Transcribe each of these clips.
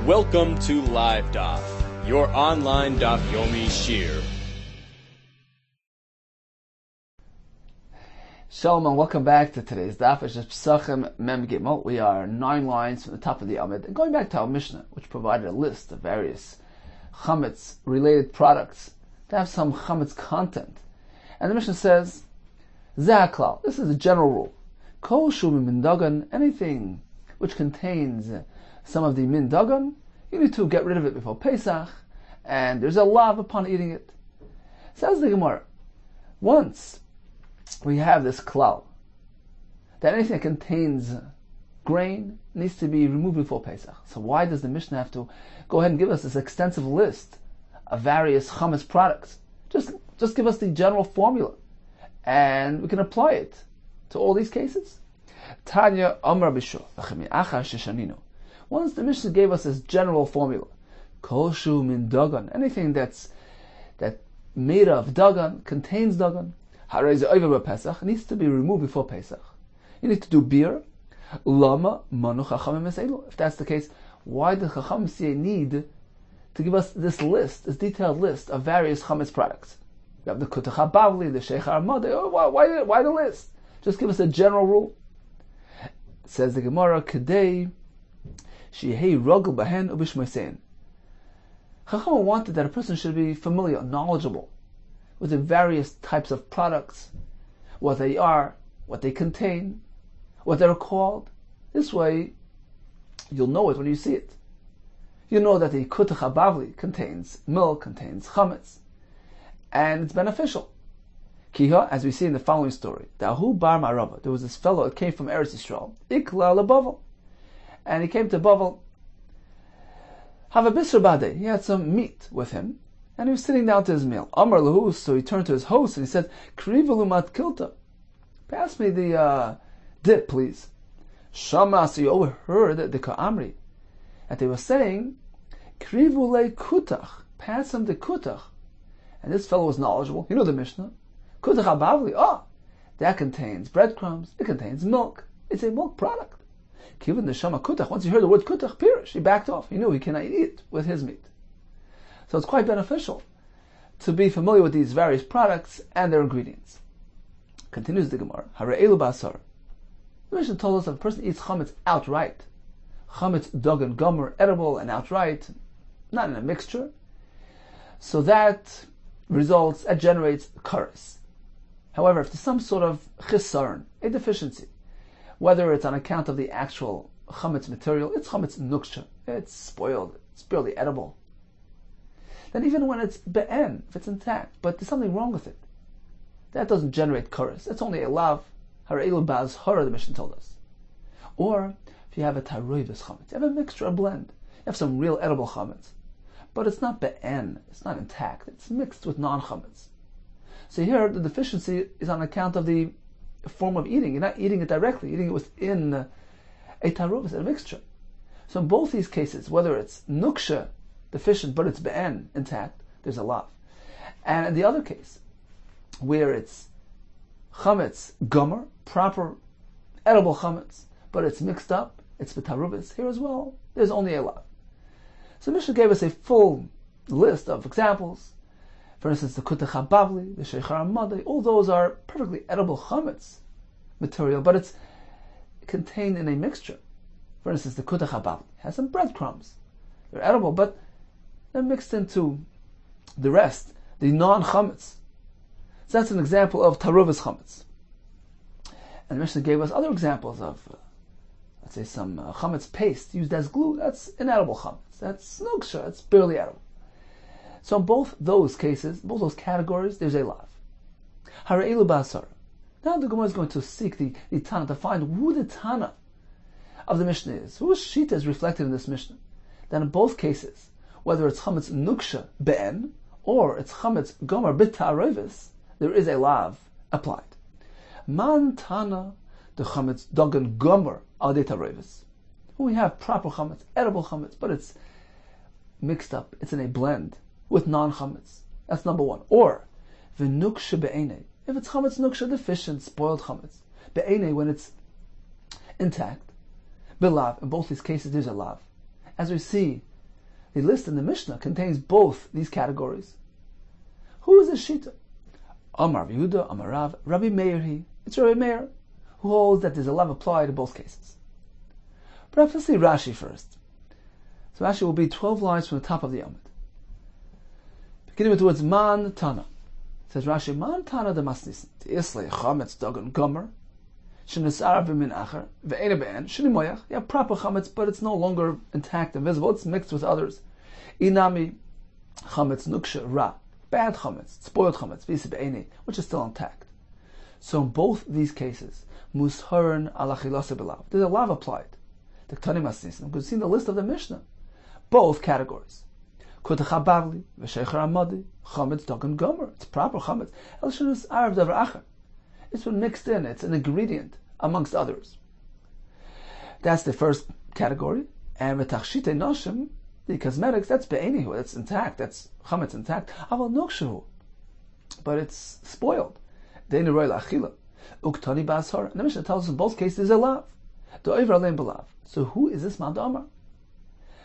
Welcome to Live Daf, your online Daf Yomi Shir. Shalom and welcome back to today's Daf. It's Pesachim Mem Gimel. We are 9 lines from the top of the Amid, and going back to our Mishnah, which provided a list of various chametz related products to have some chametz content. And the Mishnah says, Zaklal, this is a general rule. Kol shu min dagan, anything which contains some of the min dagan, you need to get rid of it before Pesach, and there's a lav upon eating it. Says the Gemara, once we have this klal, that anything that contains grain needs to be removed before Pesach. So why does the Mishnah have to go ahead and give us this extensive list of various chametz products? Just give us the general formula, and we can apply it to all these cases. Tanya Amar Bishur, once the Mishnah gave us this general formula, Kol shu min dagan, anything that's made of dagan, contains dagan, harei over Pesach, needs to be removed before Pesach. You need to do beer. Lama manu chachamim eselu. If that's the case, why did Chacham need to give us this list, this detailed list of various chametz products? You have the kutach habavli, the sheikh armadeh. Why the list? Just give us a general rule. Says the Gemara, Kedei shehei rogel bahen ubishmosein. Chacham wanted that a person should be familiar, knowledgeable with the various types of products, what they are, what they contain, what they're called. This way, you'll know it when you see it. You know that the kutach habavli contains milk, contains chametz, and it's beneficial. Kiha, as we see in the following story, Dahu bar Marava, there was this fellow that came from Eretz Yisrael, Ikla leBavel, and he came to Bavel. Have a bisr bade, he had some meat with him, and he was sitting down to his meal. Amar lahu, so he turned to his host and he said, Krivalumat kilta, pass me the dip, please. Shama, so you overheard the ka'amri, that they were saying, Krivule kutach, pass him the kutach. And this fellow was knowledgeable. You know the Mishnah. Kutach habavli, that contains breadcrumbs, it contains milk. It's a milk product. Given the shama kutach, once he heard the word kutach, pirish, he backed off. He knew he cannot eat it with his meat. So it's quite beneficial to be familiar with these various products and their ingredients. Continues the Gemara, Hare'elu basar. The Mishnah told us that if a person eats chametz outright, chametz dagan gomer, edible and outright, not in a mixture, so that generates kares. However, if there's some sort of chisarn, a deficiency, whether it's on account of the actual chametz material, it's chametz nuksha, it's spoiled, it's barely edible, then even when it's be'en, if it's intact, but there's something wrong with it, that doesn't generate kares. That's only a lav, hareilu baz hara, the Mishnah told us. Or, if you have a taroivis chametz, you have a mixture, a blend, you have some real edible chametz, but it's not be'en, it's not intact, it's mixed with non-chametz. So here, the deficiency is on account of the form of eating. You're not eating it directly, you're eating it within a tarovis, a mixture. So in both these cases, whether it's nuksha, deficient, but it's be'en, intact, there's a lav. And in the other case, where it's chametz gomer, proper edible chametz, but it's mixed up, it's b'tarubis, here as well, there's only a lav. So Mishnah gave us a full list of examples. For instance, the kutach habavli, the sheikh armadeh, all those are perfectly edible chametz material, but it's contained in a mixture. For instance, the kutach habavli has some breadcrumbs. They're edible, but they're mixed into the rest, the non-chametz. So that's an example of taruvis chametz. And the Mishnah gave us other examples of, let's say, some chametz paste used as glue. That's inedible chametz. That's nuksha. That's barely edible. So in both those cases, both those categories, there's a lav. Hare'elu basar. Now the Gemara is going to seek the Tana to find who the Tana of the Mishnah is. Whose shita is reflected in this Mishnah? Then in both cases, whether it's chametz nuksha be'en or it's chametz gomer b'ta'arevis, there is a lav applied. Man Tana the chametz dagan gomer al de ta'arevis. We have proper chametz, edible chametz, but it's mixed up. It's in a blend with non-chametz. That's number one. Or v'nuksha be'enei. If it's chametz nuksha deficient, spoiled chametz, be'enei, when it's intact, belav. In both these cases, there's a lav. As we see the list in the Mishnah contains both these categories. Who is this Shita? Amar Rabbi Yehuda, Amar Rav, Rabbi Meir. It's Rabbi Meir, who holds that there's a lav applied in both cases. Perhaps let's see Rashi first. So Rashi will be 12 lines from the top of the Yomid. Beginning with the words Man Tana. It says Rashi, Man Tana de Masnisin. Islay chametz dagan gomer. Shenisar v'min acher. Ve'ena be'en. Shini moyach. You have proper chametz, but it's no longer intact and visible. It's mixed with others. Inami chametz nuksha ra. Bad chametz. Spoiled chametz. V'isi be'eni. Which is still intact. So in both these cases, musharan ala chilasa belav. There's a lav applied. The Ktanim Masnisin. You can see in the list of the Mishnah. Both categories. Kutach habavli, v'sheicher amadi, chametz dagan gomer. It's proper chametz. El shenus arav davar acher. It's been mixed in. It's an ingredient amongst others. That's the first category. And v'tachshite noshim, the cosmetics, that's be'enihu. That's intact. That's chametz intact. Aval nukshu, but it's spoiled. Deinu roy la'achila. Uktani ba'ashar. And the Mishnah tells us in both cases is a lav. Do'ever alein b'lav. So who is this man Amar?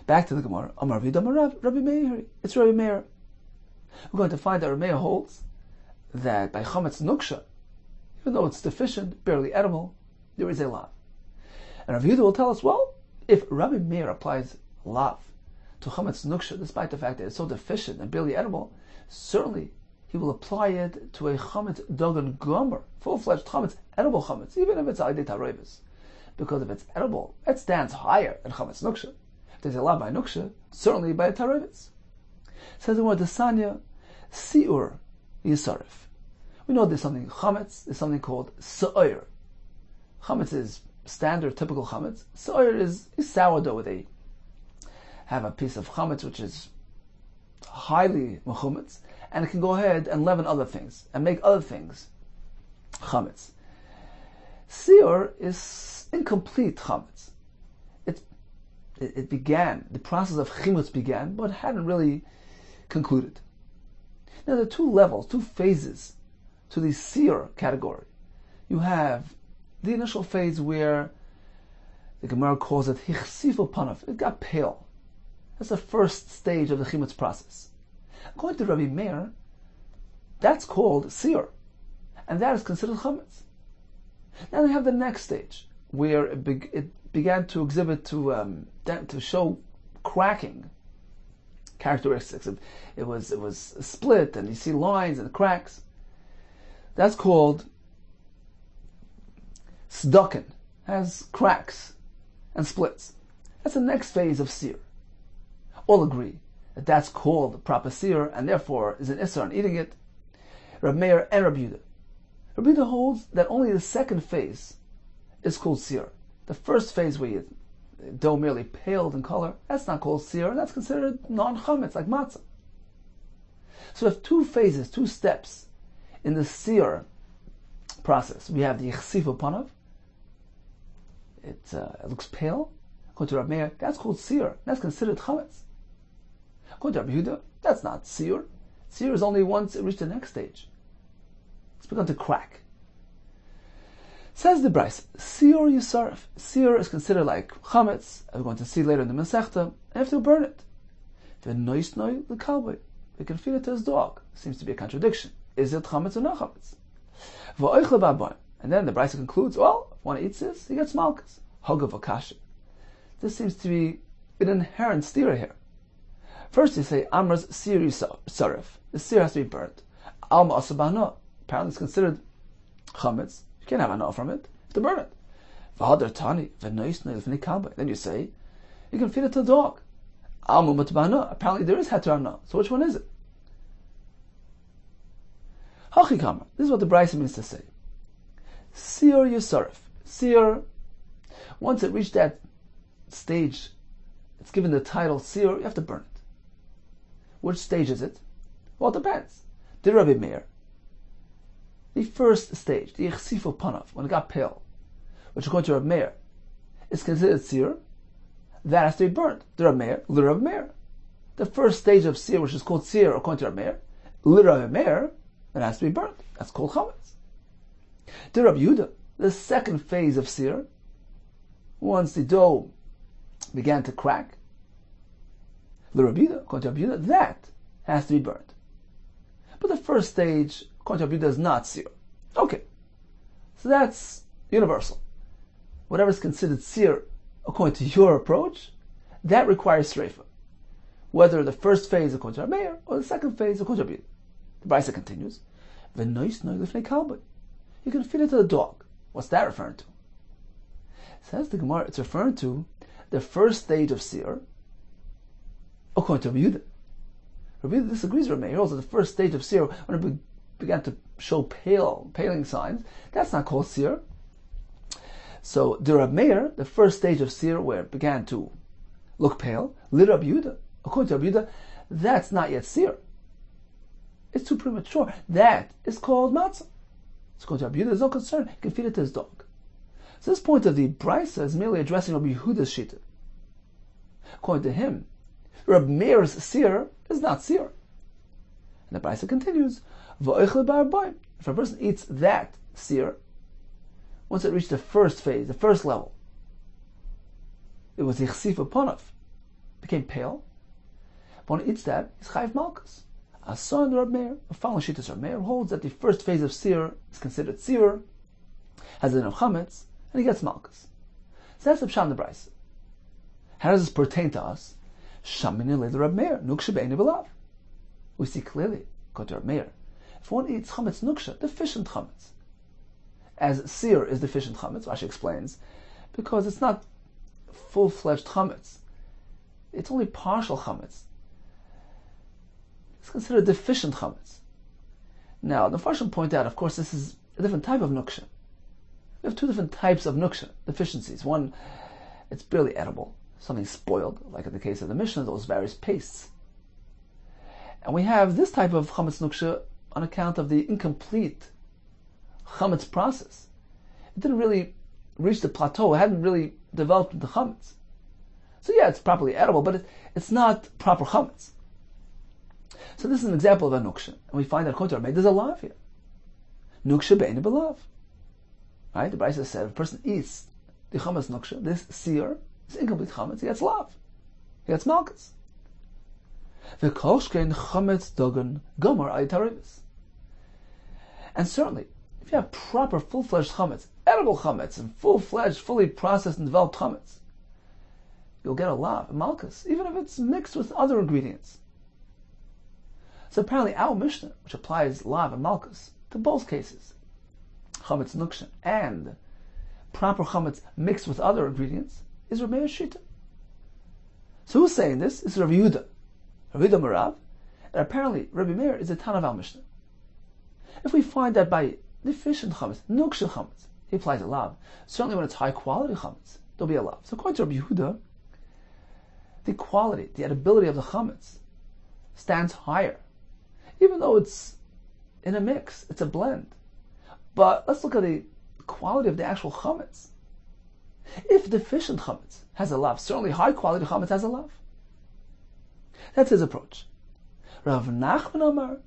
Back to the Gemara. Amar Rabbi Yehuda, Rabbi Meir. It's Rabbi Meir. We're going to find that Rabbi Meir holds that by chametz nuksha, even though it's deficient, barely edible, there is a lav. And Rabbi Yehuda will tell us, well, if Rabbi Meir applies lav to chametz nuksha, despite the fact that it's so deficient and barely edible, certainly he will apply it to a chametz dagan gomer, full-fledged chametz, edible chametz, even if it's alidei taroivus. Because if it's edible, it stands higher than chametz nuksha. If there's a lav by nuksha, certainly by a taroivus. Says the word Desanya, siur yisarif. We know there's something chametz, there's something called sa'ir. Chametz is standard, typical chametz. Sa'ir is sourdough where they have a piece of chametz which is highly mechumetz, and it can go ahead and leaven other things and make other things chametz. Siur is incomplete chametz. It began, the process of chimutz began, but hadn't really concluded. Now there are two levels, two phases to the siur category. You have the initial phase where the Gemara calls it hichsifu panav. It got pale. That's the first stage of the chimutz process. According to Rabbi Meir, that's called siur, and that is considered chametz. Now we have the next stage where it began to exhibit to show cracking characteristics. It was split, and you see lines and cracks. That's called sdukin, has cracks and splits. That's the next phase of seer. All agree that that's called proper seer, and therefore is an issur on eating it. Rabbi Meir and Rabbi Yehuda. Rabbi Yehuda holds that only the second phase is called seer. The first phase where the dough merely paled in color, that's not called seer, and that's considered non-chametz, like matzah. So we have two phases, two steps in the seer process. We have the yichsifu panav. It looks pale. According to Rabbi Meir, that's called seer. That's considered chametz. According to Rabbi Yehuda, that's not seer. Seer is only once it reached the next stage. It's begun to crack. Says the Bryce, Siur Yisarif. Siur is considered like chametz, as we're going to see later in the Masechta, and you have to burn it. V'noisnoi l'kalboi. We can feed it to his dog. Seems to be a contradiction. Is it chametz or not chametz? V'oichle ba'boim. And then the Bryce concludes, well, if one eats this, he gets malchus. Hogav akasha. This seems to be an inherent stira here. First you say, Amra's Siur Yisarif. The seer has to be burnt. Alma asabano. Apparently it's considered chametz. You can't have an from it. You have to burn it. Then you say, you can feed it to the dog. Apparently there is heter ana. So which one is it? Hachikama. This is what the Brisa means to say. Siur Yisarif. Siur, once it reached that stage, it's given the title Siur, you have to burn it. Which stage is it? Well, it depends. Did Rabbi Meir, the first stage, the yichsifu panav, when it got pale, which according to Rabbi Meir is considered seer, that has to be burnt. The Rabbi Meir, li Rabbi Meir. The first stage of seer, which is called seer according to Rabbi Meir, li Rabbi Meir, that has to be burnt. That's called chametz. The Rabbi Yehuda, the second phase of seer, once the dough began to crack, The Rabbi Yehuda, according to Rabbi Yehuda, that has to be burned. But the first stage, according to Rabbi Yehuda, is not seer. Okay, so that's universal. Whatever is considered seer, according to your approach, that requires sreifa. Whether the first phase according to Rabbi Meir or the second phase according to Rabbi Yehuda. The Brisa continues, you can feed it to the dog. What's that referring to? Says the Gemara, it's referring to the first stage of seer according to Rabbi Yehuda. Rabbi Yehuda disagrees with Rabbi Meir. Also, the first stage of seer, when it began to show paling signs, that's not called seer. So, the Rabbi Meir, the first stage of seer, where it began to look pale, lit Rabbi Yehuda. According to Rabbi Yehuda, that's not yet seer. It's too premature. That is called matzah. It's according to Rabbi Yehuda, there's no concern. He can feed it to his dog. So this point of the Brisa is merely addressing Rabbi Yehuda's shita. According to him, Rabbi Meir's seer is not seer. And the Brisa continues, if a person eats that seer, once it reached the first phase, the first level, it was yichsif uponav, became pale. When he eats that, he's chayiv malchus. A son of Rabbi Meir, a following shittas Rabbi Meir, holds that the first phase of seer is considered seer, has enough chametz, and he gets malchus. So that's the pshat in the Brisa. How does this pertain to us? Shamini le Rabbi Meir, nuksha be'eni b'lav. We see clearly, according to Rabbi Meir, if one eats chametz nuksha, deficient chametz, as seer is deficient chametz, Rashi explains, because it's not full-fledged chametz. It's only partial chametz. It's considered deficient chametz. Now, the Farshim point out, of course, this is a different type of nuksha. We have two different types of nuksha, deficiencies. One, it's barely edible, something spoiled, like in the case of the Mishnah, those various pastes. And we have this type of chametz nuksha on account of the incomplete chametz process. It didn't really reach the plateau, it hadn't really developed into chametz. So yeah, it's properly edible, but it's not proper chametz. So this is an example of a nuksha. And we find that according to Rabbi Meir, there's a lav here. Nuksha be'eni b'lav. Right? The Brisa said, if a person eats the chametz nuksha, this seer, this incomplete chametz, he gets lav. He gets malchus. V'kol shkein chametz dogan gomer ay tarivus. And certainly, if you have proper full-fledged chametz, edible chametz, and full-fledged, fully processed and developed chametz, you'll get a lav, a malchus, even if it's mixed with other ingredients. So apparently our Mishnah, which applies lav and malchus to both cases, chametz nuksha and proper chametz mixed with other ingredients, is Rabbi Meir's shita. So who's saying this? It's Rabbi Yehuda. Rabbi Yehuda Marav, and apparently Rabbi Meir is a Tan of our Mishnah. If we find that by deficient chametz, nuksha chametz, he applies a lav, certainly when it's high quality chametz, there'll be a lav. So according to Rabbi Yehuda, the quality, the edibility of the chametz stands higher. Even though it's in a mix, it's a blend. But let's look at the quality of the actual chametz. If deficient chametz has a lav, certainly high quality chametz has a lav. That's his approach. Rav Nachman Amar,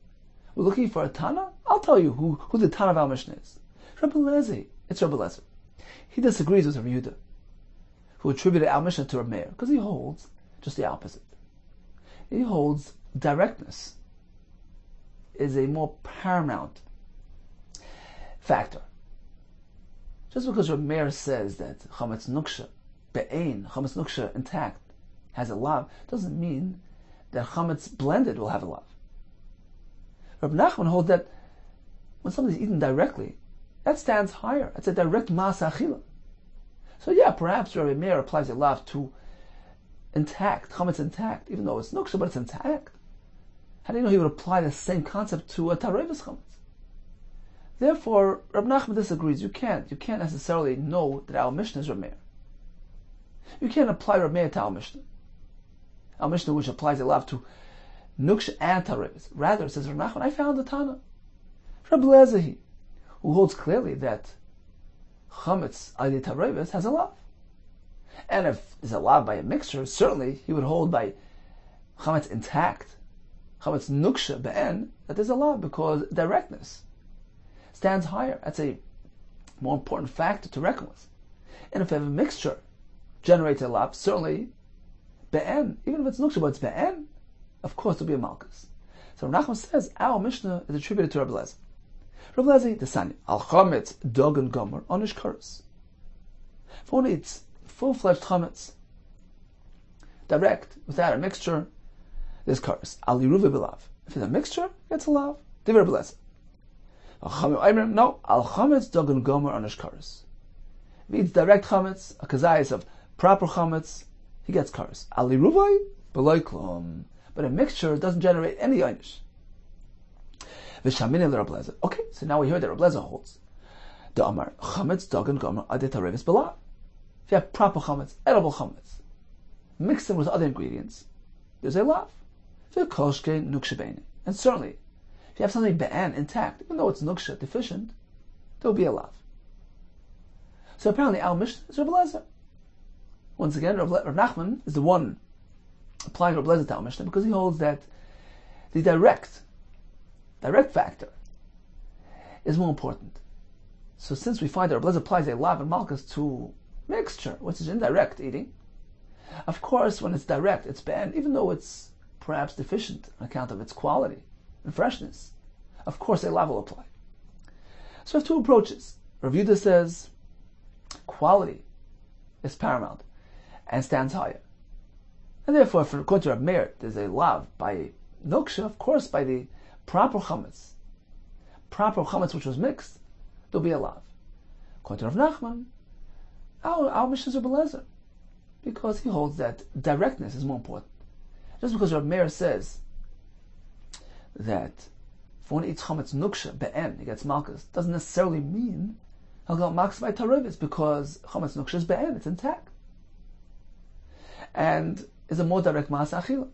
we're looking for a Tana? I'll tell you who the Tana of our Mishnah is. Rabbi Lezer. It's Rabbi Lezer. He disagrees with Rabbi Yehuda, who attributed our Mishnah to Rabbi Meir, because he holds just the opposite. He holds directness is a more paramount factor. Just because Rabbi Meir says that chametz nuksha be'ein, chametz nuksha intact, has a lav, doesn't mean that chametz blended will have a lav. Rabbi Nachman holds that when something's eaten directly, that stands higher. It's a direct masa achila. So yeah, perhaps Rabbi Meir applies a lav to intact, chametz intact, even though it's nuksha, but it's intact. How do you know he would apply the same concept to a tarevus chametz? Therefore, Rabbi Nachman disagrees. You can't necessarily know that our Mishnah is Rabbi Meir. You can't apply Rabbi Meir to our Mishnah. Our Mishnah, which applies a lav to nuksha and tarevus. Rather, says Rabbi Nachman, I found a Tana, Rabbi Lezer, who holds clearly that chametz ali tarevus has a lav. And if there's a lav by a mixture, certainly he would hold by chametz intact, chametz nuksha be'en, that there's a lav, because directness stands higher. That's a more important factor to reckon with. And if you have a mixture generates a lav, certainly be'en, even if it's nuksha, but it's be'en, of course it'll be a malchus. So Rav Nachman says, our Mishnah is attributed to Rabbi Lezer. Rabbi Lezer, the Sanya, al chametz dogan gomer onish karas. If one eats full-fledged chametz, direct, without a mixture, there's karas. Al yiruve belav. If it's a mixture, it's a lav. Divrei Rabbi Lezer. No, al chametz dogan gomer onish karas. If he eats direct chametz, a kazayas of proper chametz, he gets karas. Al yiruve beloi klum. But a mixture doesn't generate any einish. Okay, so now we hear that Rabbi Lezer holds the Amar chametz dogan gomer adet harevis belav. If you have proper chametz, edible chametz, mix them with other ingredients, there's a lav. And certainly, if you have something be'an intact, even though it's nuksha deficient, there will be a lav. So apparently our Mishnah is Rabbi Lezer. Once again, Rav Nachman is the one applying Rabbi Lezer to our Mishnah because he holds that the direct factor is more important. So since we find that Rabbi Lezer applies a lav and malchus to mixture, which is indirect eating, of course when it's direct, it's banned, even though it's perhaps deficient on account of its quality and freshness. Of course a lav will apply. So we have two approaches. Rav Yehuda says quality is paramount and stands higher. And therefore, for according to Rav Meir, there's a lav by nuksha, of course, by the proper chametz which was mixed, there'll be a lav. According to Rav Nachman, our Mishnah is Rabbi Lezer, because he holds that directness is more important. Just because Rav Meir says that if one eats chametz nuksha be'en, he gets malchus, doesn't necessarily mean he'll get malchus by tarevis, because chametz nuksha is be'en, it's intact, and is a more direct ma'aseh achila.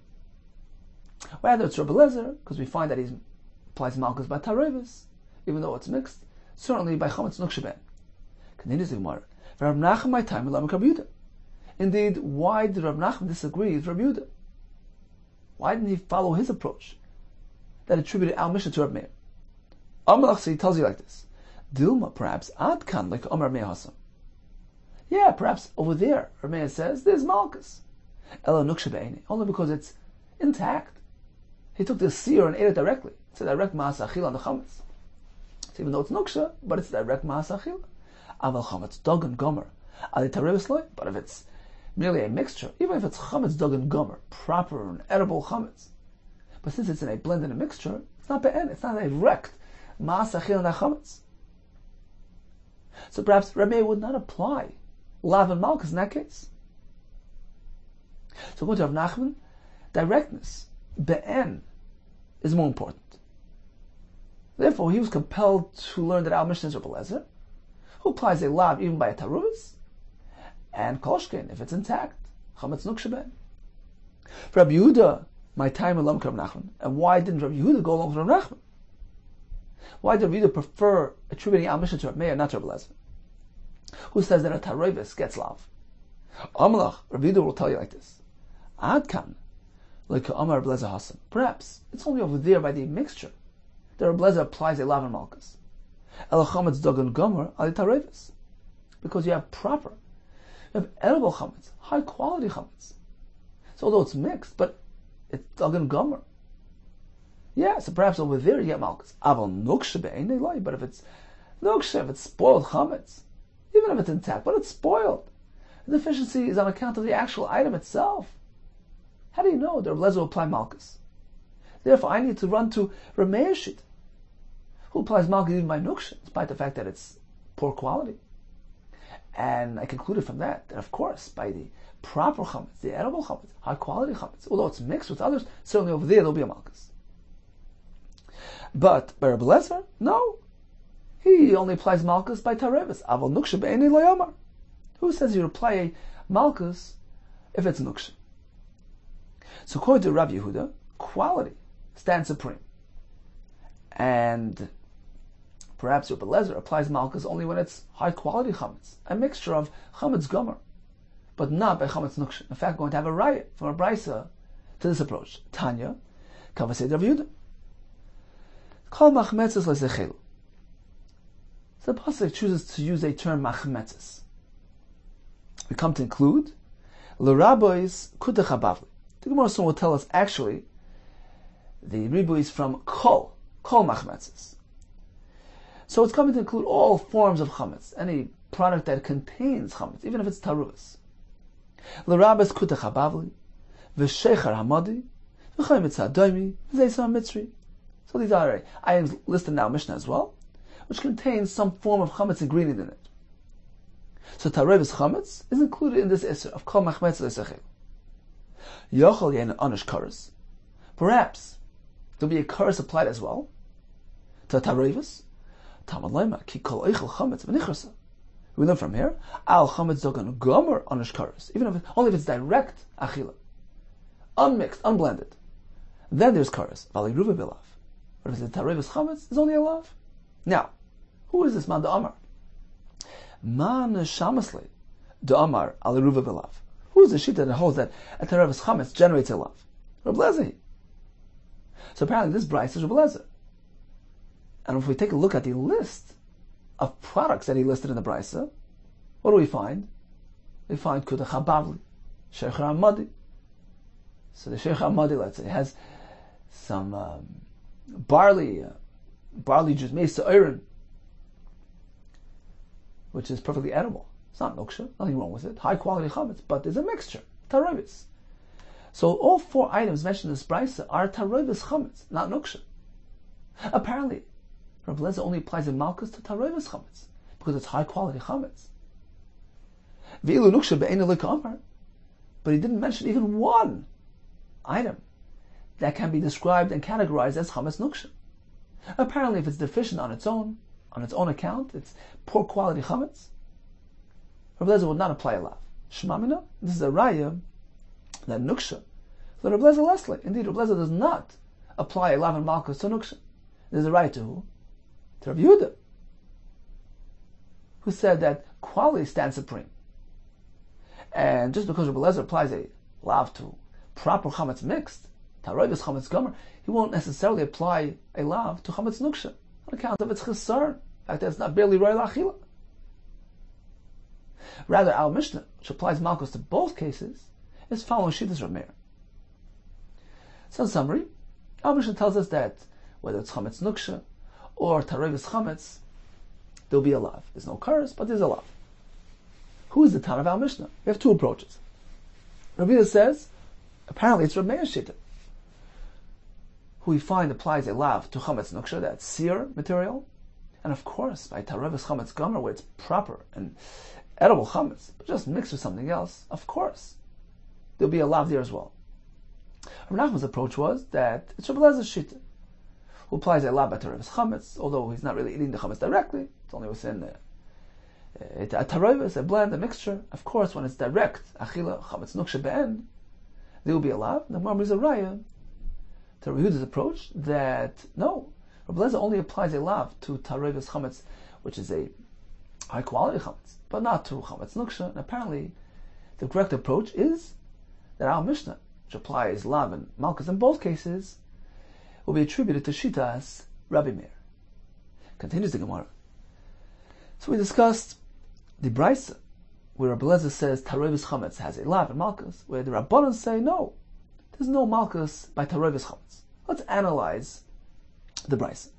Rather, it's Rabbi Lezer, because we find that he applies malchus by tarevis, even though it's mixed, certainly by chametz nuksha be'en. Continues the Gemara. Rav Nachman my time Rabbi Yehuda. Indeed, why did Rav Nachman disagree with Rabbi Yehuda? Why didn't he follow his approach that attributed our Mishnah to Rabbi Meir? Amalach, so he tells you like this: Dilma, perhaps Adkan, like Amar Meir Hasan. Yeah, perhaps over there, Rabbi Meir says there's malchus. Ela nuksha be'eni, only because it's intact. He took the seer and ate it directly. It's a direct ma'aseh achila on the chametz. So even though it's nuksha, but it's direct ma'aseh achila. Aval chametz dogan gomer ali tarevis loy. But if it's merely a mixture, even if it's chametz dogan gomer, proper and edible chametz, but since it's in a blend and a mixture, it's not be'en, it's not a direct ma'aseh achila on the chametz. So perhaps Rabbi would not apply lav and malchus in that case. So according to Rav Nachman, directness, be'en, is more important. Therefore, he was compelled to learn that our Mishnah is Rabbi Lezer, who applies a lav even by a taruvis, and kolshkin, if it's intact, chametz nuksha be'en. For Rabbi Yehuda, my time alum Rav Nachman. And why didn't Rabbi Yehuda go along with Rav Nachman? Why did Rabbi Yehuda prefer attributing our Mishnah to Rabbi Meir, not to Rabbi Lezer, who says that a taruvis gets lav? Amalach, Rabbi Yehuda will tell you like this: Adkan, like Amar Rabbi Lezer Hasan. Perhaps it's only over there by the mixture that Rabbi Lezer applies a lav and malchus. Ela chametz dogan gomer ali tarevis, because you have edible chametz, high quality chametz. So although it's mixed, but it's dogan gomer. Yeah, so perhaps over there you get malchus. Aval nuksha be'enei loy, but if it's nuksha, if it's spoiled chametz, even if it's intact, but it's spoiled, the deficiency is on account of the actual item itself. How do you know that Rabbi Lezer will apply malchus? Therefore, I need to run to Rabbi Meir Shit, who applies malchus even by nuksha, despite the fact that it's poor quality. And I concluded from that of course, by the proper chametz, the edible chametz, high quality chametz, although it's mixed with others, certainly over there there'll be a malchus. But by Rabbi Lezer, no. He only applies malchus by tarevis. Aval nuksha be'enei lo yomar. Who says you apply a malchus if it's nuksha? So according to Rabbi Yehuda, quality stands supreme. And perhaps Rabbi Lezer applies malchus only when it's high quality chametz, a mixture of chametz gomer, but not by chametz nuksha. In fact, going to have a raya from a brisa to this approach. Tanya, kavasei Rabbi Yehuda. Kol machmetzes lesechelu. So the pasuk chooses to use a term machmetzes. We come to include L'rabois kudach habavli. The Gemara soon will tell us actually the ribu is from kol machmetzes. So it's coming to include all forms of chametz, any product that contains chametz, even if it's taruvas. L'rabes kudach habavli, v'sheichar hamadi, v'chaymitz hadoimi, v'zeisam mitzri. So these are items listed now in Mishnah as well, which contains some form of chametz ingredient in it. So taruvas chametz is included in this issur of kol machmetzes l'sechel. Yochel yen anish karas. Perhaps there'll be a karas applied as well to taruvas. Tamad ki kol eichel chametz v'nichrasa. We learn from here al chametz dogan gomer anish karas. Even if only if it's direct achila, unmixed, unblended, then there's karas. Vali ruva bilav. But if it's taruvas chametz, there's only a lav. Now, who is this man da amar? Man shamasli da amar al ruva bilav. Who is the shita that holds that a taruvas chametz generates a lav? Rabbi Lezer. So apparently this brayso is Rabbi Lezer. And if we take a look at the list of products that he listed in the brayso, what do we find? We find kudach habavli, sheichar hamadi. So the sheichar hamadi, let's say, has some barley juice, mesa iron, which is perfectly edible. It's not noksha, nothing wrong with it. High quality chametz, but there's a mixture, taruvas. So all four items mentioned in this brayso are taruvas chametz, not noksha. Apparently, Rabbi Lezer only applies in malchus to taruvas chametz because it's high quality chametz. V'ilu noksha be'einu l'kamar, but he didn't mention even one item that can be described and categorized as chametz noksha. Apparently, if it's deficient on its own account, it's poor quality chametz, Rabbi Lezer would not apply a lav. Shmamina, this is a raya that nuksha, that Rabbi Lezer Leslie. Indeed, Rabbi Lezer does not apply a lav and malchus to nuksha. There's a raya to who? To Rabbi Yehuda, who said that quality stands supreme. And just because Rabbi Lezer applies a lav to proper chametz mixed, taruvas chametz gomer, he won't necessarily apply a lav to chametz nuksha on account of its chesar. In fact, that's not barely roy lachila. Rather, our Mishnah, which applies malchus to both cases, is following Shittas Rav Meir. So in summary, our Mishnah tells us that whether it's chametz nuksha or taruvas chametz, there'll be a lav. There's no karas, but there's a lav. Who is the Tan of our Mishnah? We have two approaches. Rav Yehuda says, apparently it's Rav Meir's Shita, who we find applies a lav to chametz nuksha, that's seer material, and of course by taruvas chametz gomer, where it's proper and edible chametz, but just mixed with something else, of course there'll be a lav there as well. Rav Nachman's approach was that it's Rabbi Lezer's shita, who applies a lav by taruvas chametz, although he's not really eating the chametz directly, it's only within a taruvas, a blend, a mixture. Of course, when it's direct achila chametz nuksha be'en, there will be a lav. The Gemara brings a raya to Rabbi Yehuda's approach that no, Rabbi Lezer only applies a lav to taruvas chametz, which is a high quality chametz, but not to chametz nuksha. And apparently, the correct approach is that our Mishnah, which applies lav and malchus in both cases, will be attributed to Shitas Rabbi Meir. Continues the Gemara. So we discussed the brayso, where Rabbi Lezer says taruvas chametz has a lav and malchus, where the Rabbanan say no, there's no malchus by taruvas chametz. Let's analyze the brayso.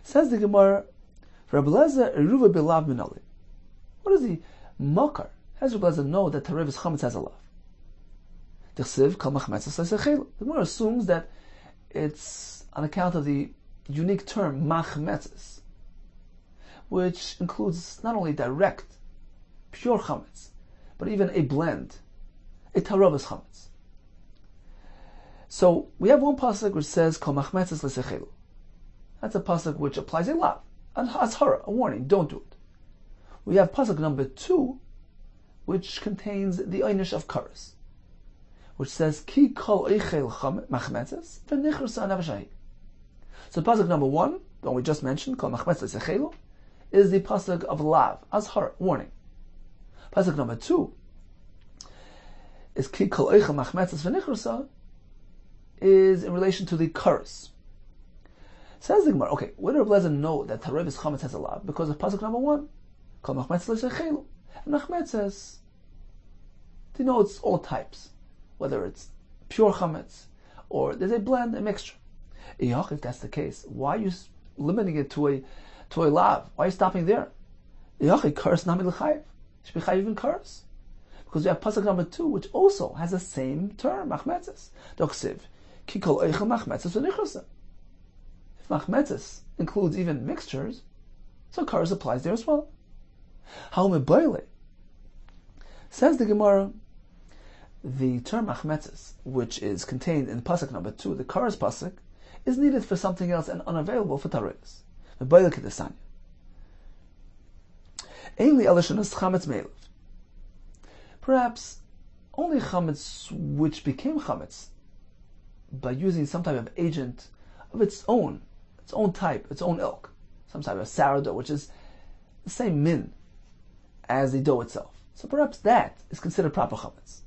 Says the Gemara, Rabbi Lezer eruva bilav minali. What is the makar? How does Rabbi Lezer know that taruvas chametz has a lav? The Gemara assumes that it's on account of the unique term machmetzes, which includes not only direct, pure chametz, but even a blend, a taruvas chametz. So we have one pasuk which says kol machmetzes l'sechelu. That's a pasuk which applies a lav, an ashara, a warning, don't do it. We have pasuk number 2, which contains the einish of karas, which says ki kol eichel machmetzes v'nichrusa navashahi. So pasuk number 1, the one we just mentioned, kol machmetzes l'sechelu, is the pasuk of lav, ashara, warning. Pasuk number 2 is ki kol eichel machmetzes v'nichrusa, is in relation to the karas. Says the Gemara, okay, where did Rabbi Lezer know that taruvas chametz has a lav? Because of pasuk number 1, kol machmetzes l'sechelu. And machmetzes, denotes all types, whether it's pure chametz or there's a blend, a mixture. If that's the case, why are you limiting it to a lav? Why are you stopping there? Kars nami l'chayiv. Should be chayiv even kars. Because we have pasuk number 2, which also has the same term, machmetzes. Doksiv, ki kol eichel machmetzes v'nichrasa. If machmetzes includes even mixtures, so kars applies there as well. How mebayle? Says the Gemara, the term machmetzes, which is contained in pasuk number 2, the kars pasuk, is needed for something else and unavailable for tarevis. Mebayle kedesanya. Einli elishanas chametz me'elav. Perhaps only chametz which became chametz by using some type of agent of its own type, its own ilk, some type of sourdough, which is the same min as the dough itself. So perhaps that is considered proper chametz.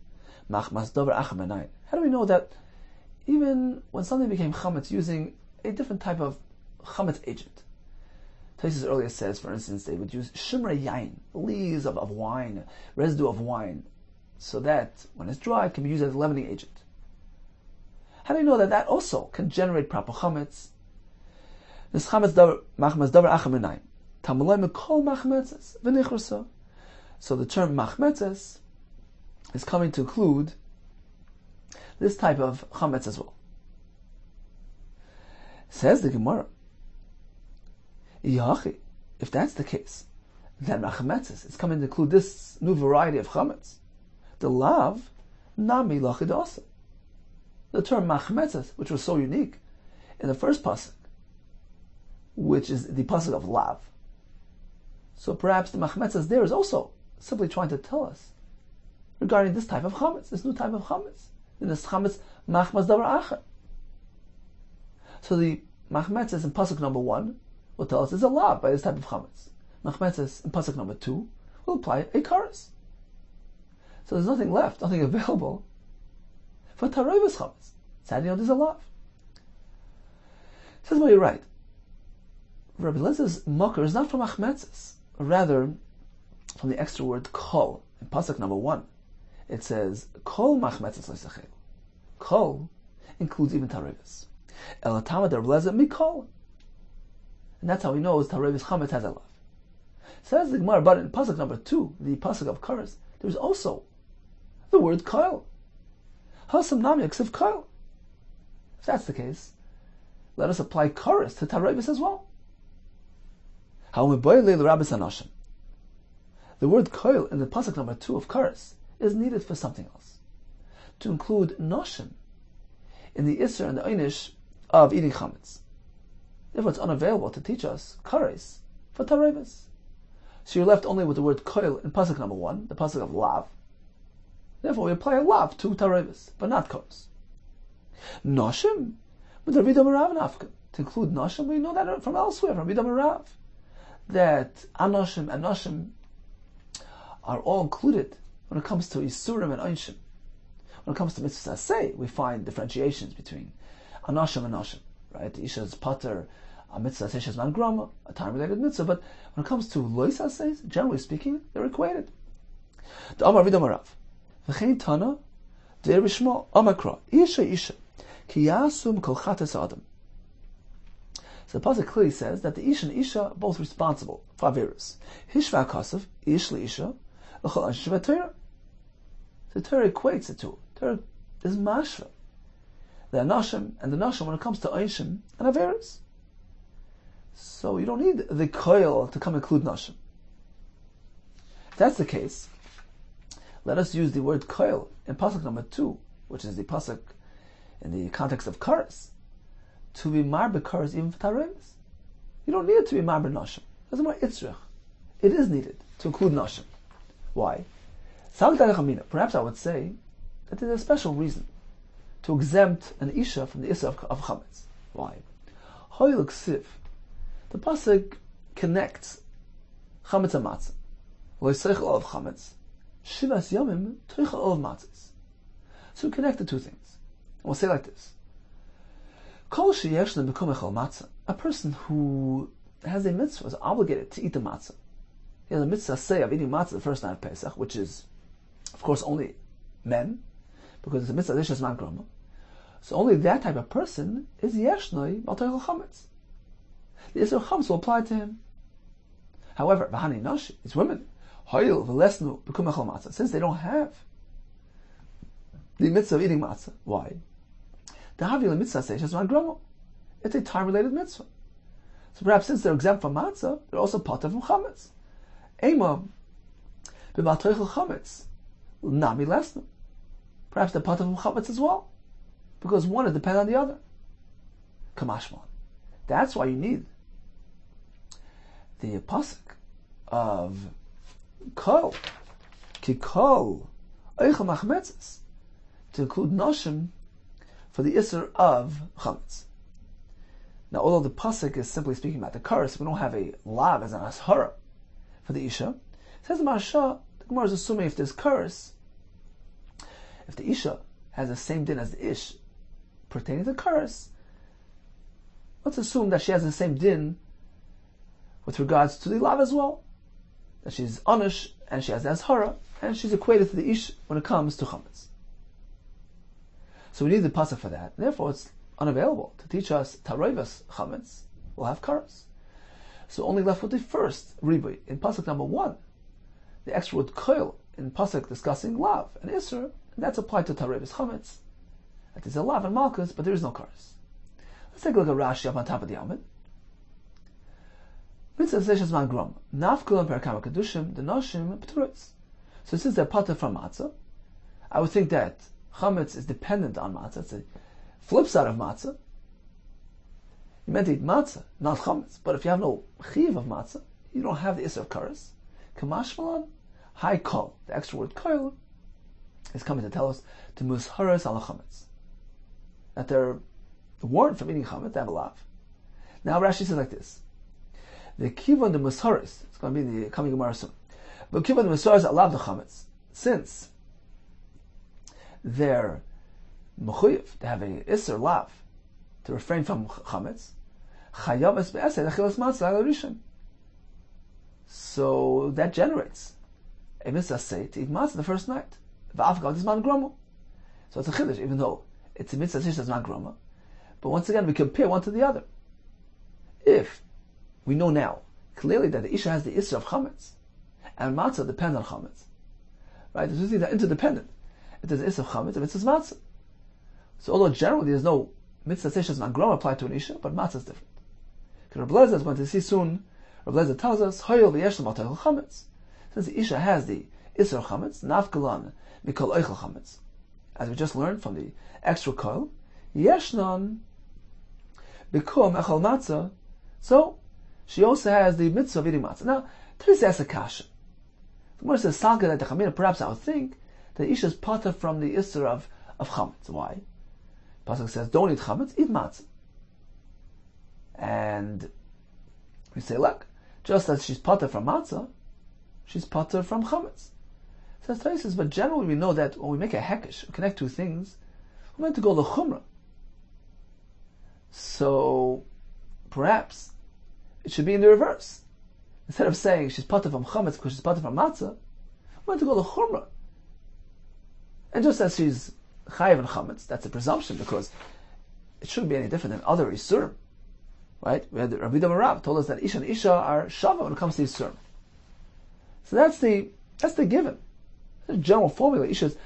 Machmas dover achem enayin. How do we know that even when something became chametz using a different type of chametz agent? Taisus earlier says, for instance, they would use shimrei yain, leaves of wine, residue of wine, so that when it's dry, it can be used as a leavening agent. How do you know that that also can generate proper chametz? This chametz machmas davar achem enayin. Tamalei mekol machmetzes v'nichrasa. So the term machmetzes is coming to include this type of chametz as well. Says the Gemara, if that's the case, then machmetzes is coming to include this new variety of chametz. The lav nami lachidasa. The term machmetzes, which was so unique in the first pasuk, which is the pasuk of lav. So perhaps the machmetzes there is also simply trying to tell us regarding this type of chametz, this new type of chametz. In this chametz machmas davar acher. So the machmetzes in pasuk number 1 will tell us is a lav by this type of chametz. Machmetzes in pasuk number 2 will apply a karas. So there's nothing left, nothing available for taroivas chametz. Sadly, there's a lav. Says, well, you're right. Rabbi Lezer's makar is not from machmetzes, rather from the extra word kol. In pasuk number 1, it says kol machmetzes leisachel. Kol includes even taroivas. Elatama der Rabbi Lezer mikol. And that's how he knows taroivas chametz has a lav. Says the Gemara, but in pasuk number 2, the pasuk of karas, there's also the word kol. Hasam nami ksiv kol. If that's the case, let us apply karas to taroivas as well. How mebayle l'rabbis anashim. The word koil in the pasuk number 2 of karas is needed for something else, to include noshim in the isser and the einish of eating chametz. Therefore, it's unavailable to teach us kares for tarevis. So you're left only with the word koil in pasuk number 1, the pasuk of lav. Therefore, we apply a lav to tarevis, but not kares. Noshim with Rabbi Yehuda Merav nafka. To include noshim, we know that from elsewhere, from Rabbi Yehuda Merav, that anoshim and noshim are all included when it comes to isurim and einshim. When it comes to mitzvah aseh, we find differentiations between anoshim and noshim. Right? The isha's pater, a mitzvah aseh shezman grama, a time-related mitzvah. But when it comes to lois aseh, generally speaking, they're equated. The Amar Rabbi Yehuda Merav, v'chein tana de rishmo amakra isha ki yasum kol chatas adam. So the pasuk clearly says that the isha and isha are both responsible for averus. Hishva kasav ish leisha l'chol anshe v'Torah. The Torah equates the two. Torah is mashva. The anashim and the nashim when it comes to einshim and averus. So you don't need the koil to come include nashim. If that's the case, let us use the word koil in pasuk number 2, which is the pasuk in the context of karas, to be marbe karas even for tarevis. You don't need it to be marbe nashim. There's more itzrich. It is needed to include nashim. Why? Perhaps I would say that there's a special reason to exempt an isha from the issa of chametz. Why? Hoyluk siv. The pasuk connects chametz and matzah. Loiseichel of chametz. Shivas yomim toichel of matzahs. So we connect the two things. And we'll say like this. Kol sheyesh le'mekom echel matzah. A person who has a mitzvah is obligated to eat the matzah. He has a mitzvah say of eating matzah the first night of Pesach, which is, of course, only men, because it's a mitzvah zishas man groma. So only that type of person is yeshnoi maltoichel chametz. The Isser chametz will apply to him. However, v'hani nashi, it's women. Hoyil v'lesnu b'kum echel matzah. Since they don't have the mitzvah of eating matzah, why? The havil mitzvah zishas man groma. It's a time-related mitzvah. So perhaps since they're exempt from matzah, they're also pater from chametz. Ema b'maltoichel chametz nami lesnu. Perhaps they're pater from chametz as well, because one is dependent on the other. Kamashman. That's why you need the pasuk of kol ki kol eichel machmetzes to include noshim for the isser of chametz. Now, although the pasuk is simply speaking about the curse, we don't have a lav as an ashara for the isha. It says the Maharsha, the Gemara is assuming if there's curse, if the isha has the same din as the ish pertaining to the curse, let's assume that she has the same din with regards to the lav as well. That she's anish and she has the ashara and she's equated to the ish when it comes to chametz. So we need the pasuk for that. Therefore, it's unavailable to teach us taroivas chametz. We'll have karas. So only left with the first ribui in pasuk number 1, the extra word koil in pasuk discussing lav and isser, and that's applied to taroivas chametz. That is a lav and malchus, but there is no karas. Let's take a look at Rashi up on top of the Amid. Mitzvah zeshas man grom nafkul and perakama kedushim the noshim p'turos. So since they're pater from matzah, I would think that chametz is dependent on matzah. It's a flip side of matzah. You meant to eat matzah, not chametz. But if you have no chiv of matzah, you don't have the isser of karas. Kamashmalan, hai kol. The extra word kol is coming to tell us to musharas ala chametz. That they're warned from eating chametz, they have a lav. Now Rashi says like this. The kivon the musharas, it's going to be the coming Gemara soon. But kivon the musharas alav the chametz. Since they're mechuyev, they have a isser lav to refrain from chametz. Chayav es be'esed achilas matzah ala rishon. So that generates a mitzvah say to eat matzah the first night. V'af gad is man groma. So it's a chiddush, even though it's a mitzvah zishas man groma. But once again, we compare one to the other. If we know now clearly that the isha has the isser of chametz, and matzah depends on chametz, right? The two things are interdependent. If there's isser of chametz, and mitzvah is matzah. So although generally there's no mitzvah zishas man groma applied to an isha, but matzah is different. Because Rabbi Lezer is going to see soon. Rabbi Lezer tells us, "Hoyel v'yesh l'matayel chametz." Since the isha has the isser of chametz, nafkalan mikol eichel chametz, as we just learned from the extra kol, yeshnan bikum echel matzah. So she also has the mitzvah of eating matzah. Now, Tris asks a kasha. The Gemara says, "Salka that the chamina." Perhaps I would think that isha is pater from the isser of chametz. Why? Pasuk says, "Don't eat chametz, eat matzah." And we say, look, just as she's pater from matzah, she's pater from chametz. Says Taisus, but generally we know that when we make a hekesh, we connect two things, we're meant to go l'chumrah. So perhaps it should be in the reverse. Instead of saying she's pater from chametz because she's pater from matzah, we're meant to go l'chumrah. And just as she's chayiv and chametz, that's a presumption because it shouldn't be any different than other isurim. Right? We had the Rabbi Yehuda Marav told us that isha and isha are shava when it comes to isurim. So that's the given. The general formula. Isha is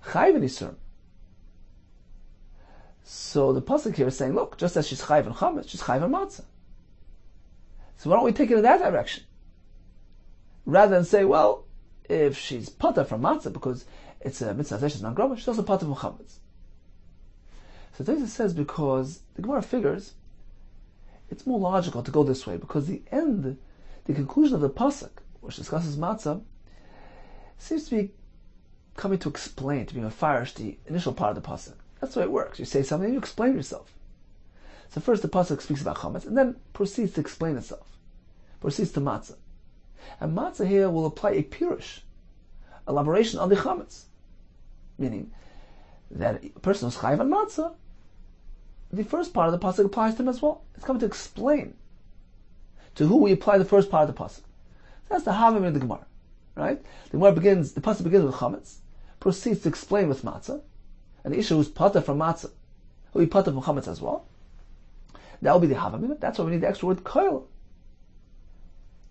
chayiv and isurim. So the pasuk here is saying, look, just as she's chayiv and chametz, she's chayiv and matzah. So why don't we take it in that direction? Rather than say, well, if she's pater from matzah because it's a mitzvah zeshas man groma, she's also pater from chametz. So Taisus says because the Gemara figures it's more logical to go this way because the conclusion of the pasuk, which discusses matzah, seems to be coming to explain, to be mafarish the initial part of the pasuk. That's the way it works. You say something and you explain yourself. So first the pasuk speaks about chametz and then proceeds to explain itself. Proceeds to matzah. And matzah here will apply a pirush, elaboration on the chametz. Meaning that a person who's chayiv on matzah, the first part of the pasuk applies to him as well. It's coming to explain to who we apply the first part of the pasuk. That's the havim in the Gemara, right? The pasuk begins with chametz, proceeds to explain with matzah, and the Isha who's pata from matzah, who be pata from chametz as well, that will be the havamina. That's why we need the extra word koil